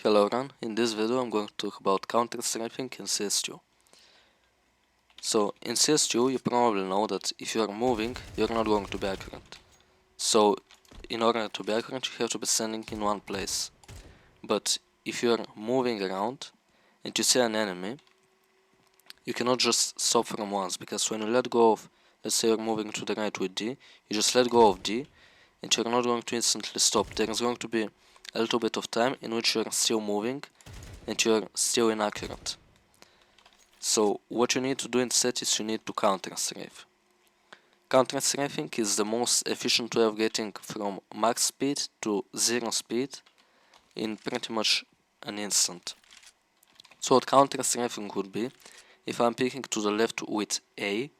Hello everyone, in this video I'm going to talk about Counter-Strafing in CS2. So in CS2 you probably know that if you are moving, you're not going to be accurate. So in order to be accurate you have to be standing in one place. But if you are moving around and you see an enemy, you cannot just stop from once, because when you let go of, let's say you're moving to the right with D, you just let go of D and you're not going to instantly stop. There is going to be a little bit of time in which you're still moving and you're still inaccurate. So what you need to do instead is you need to counter-strafe. Counter-strafing is the most efficient way of getting from max speed to zero speed in pretty much an instant. So what counter-strafing would be, if I'm picking to the left with A,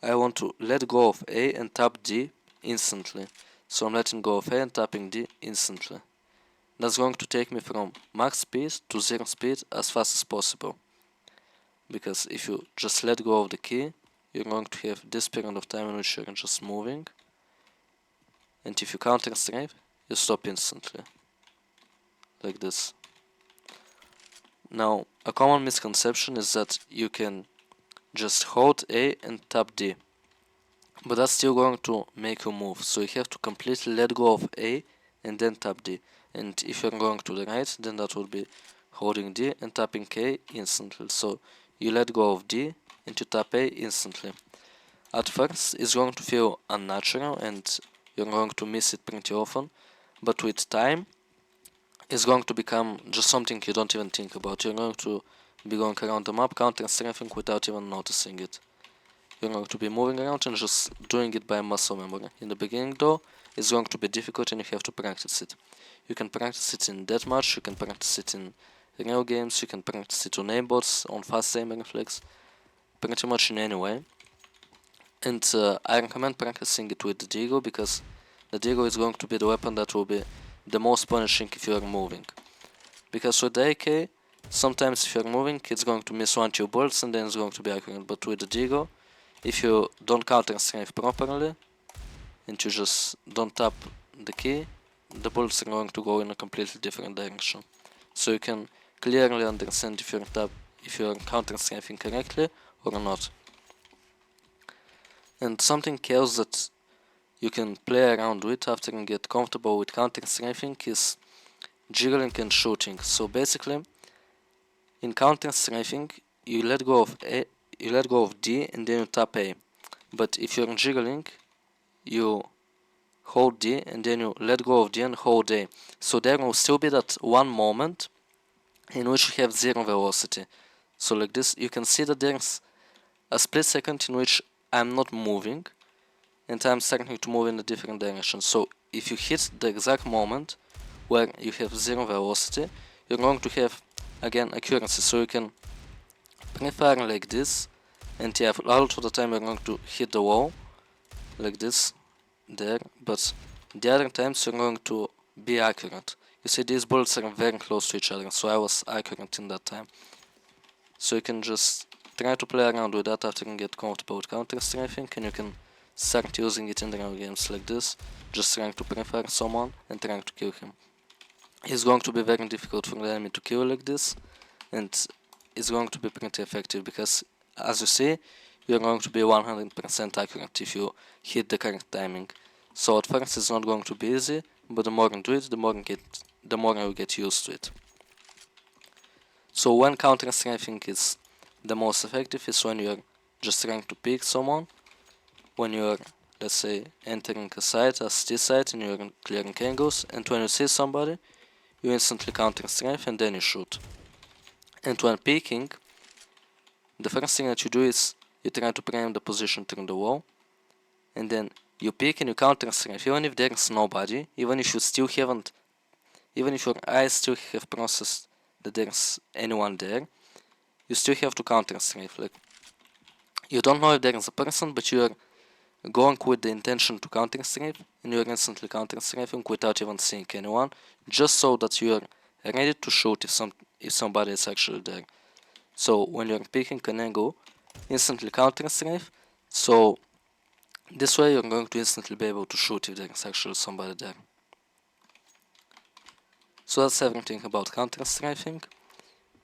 I want to let go of A and tap D instantly. So I'm letting go of A and tapping D instantly. That's going to take me from max speed to zero speed as fast as possible. Because if you just let go of the key, you're going to have this period of time in which you're just moving. And if you counter-strafe, you stop instantly. Like this. Now, a common misconception is that you can just hold A and tap D. But that's still going to make you move. So you have to completely let go of A and then tap D. And if you're going to the right, then that would be holding D and tapping K instantly. So you let go of D and you tap A instantly. At first, it's going to feel unnatural and you're going to miss it pretty often. But with time, it's going to become just something you don't even think about. You're going to be going around the map, counter-strafing without even noticing it. You're going to be moving around and just doing it by muscle memory. In the beginning though, it's going to be difficult and you have to practice it. You can practice it in deathmatch, you can practice it in real games, you can practice it on aimbots, on fast aim reflex, pretty much in any way. And I recommend practicing it with the Deagle, because the Deagle is going to be the weapon that will be the most punishing if you are moving. Because with the AK, sometimes if you are moving, it's going to miss 1-2 bullets and then it's going to be accurate. But with the Deagle, if you don't counter-strafe properly and you just don't tap the key, the bullets are going to go in a completely different direction. So you can clearly understand if you're counter-strafing correctly or not. And something else that you can play around with after you get comfortable with counter-strafing is jiggling and shooting. So basically, in counter-strafing, you let go of D and then you tap A. But if you're jiggling, you hold D and then you let go of D and hold A. So there will still be that one moment in which you have zero velocity. So like this, you can see that there's a split second in which I'm not moving and I'm starting to move in a different direction. So if you hit the exact moment where you have zero velocity, you're going to have again accuracy. So you can pre-fire like this, and yeah, a lot of the time you're going to hit the wall like this there, but the other times you're going to be accurate. You see, these bullets are very close to each other, so I was accurate in that time. So you can just try to play around with that after you get comfortable with counter-strafing, and you can start using it in the real games like this, just trying to pre-fire someone and trying to kill him. It's going to be very difficult for the enemy to kill like this, and it's going to be pretty effective, because as you see, you're going to be 100% accurate if you hit the correct timing. So at first it's not going to be easy, but the more you do it, the more you get used to it. So when counter-strafing is the most effective is when you're just trying to pick someone, when you're, let's say, entering a site, a city site, and you're clearing angles, and when you see somebody, you instantly counter-strafe and then you shoot. And when peeking, the first thing that you do is you try to prime the position through the wall, and then you peek and you counter-strafe, even if there's nobody, even if your eyes still have processed that there's anyone there, you still have to counter-strafe. Like, you don't know if there is a person, but you're going with the intention to counter-strafe, and you're instantly counter-strafing without even seeing anyone, just so that you're ready to shoot if somebody is actually there. So when you're picking an angle, instantly counter-strafe, so this way you're going to instantly be able to shoot if there is actually somebody there. So that's everything about Counter-Strafing.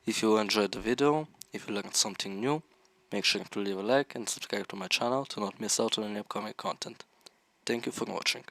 If you enjoyed the video, if you learned something new, make sure to leave a like and subscribe to my channel to not miss out on any upcoming content. Thank you for watching.